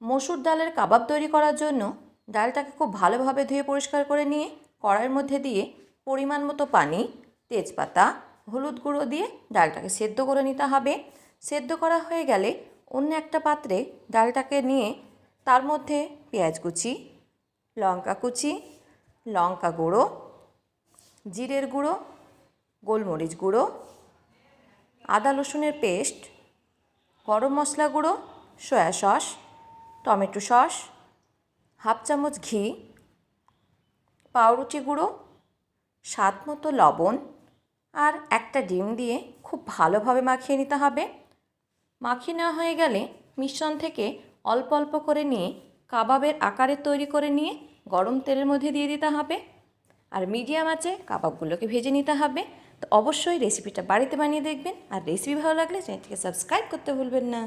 মসুর ডালের কাবাব তৈরি করার জন্য ডালটাকে খুব ভালোভাবে ধুয়ে পরিষ্কার করে নিয়ে কড়াইয়ের মধ্যে দিয়ে পরিমাণ মতো পানি, তেজপাতা, হলুদ গুঁড়ো দিয়ে ডালটাকে সেদ্ধ করে নিতে হবে। সেদ্ধ করা হয়ে গেলে অন্য একটা পাত্রে ডালটাকে নিয়ে তার মধ্যে পেঁয়াজ কুচি, লঙ্কা কুচি, লঙ্কা গুঁড়ো, জিরের গুঁড়ো, গোলমরিচ গুঁড়ো, আদা রসুনের পেস্ট, গরম মশলা গুঁড়ো, soya sauce, tomato sauce, half চামচ ঘি, পাউরুটি গুঁড়ো, স্বাদ মতো লবণ আর একটা ডিম দিয়ে খুব ভালোভাবে মাখিয়ে নিতে হবে। মাখিয়ে নেওয়া হয়ে গেলে মিশ্রণ থেকে অল্প অল্প করে নিয়ে কাবাবের আকারে তৈরি করে নিয়ে গরম তেলের মধ্যে দিয়ে দিতে হবে আর মিডিয়াম আঁচে কাবাবগুলোকে ভেজে নিতে হবে। তো অবশ্যই রেসিপিটা বাড়িতে বানিয়ে দেখবেন আর রেসিপি ভালো লাগলে চ্যানেলটিকে সাবস্ক্রাইব করতে ভুলবেন না।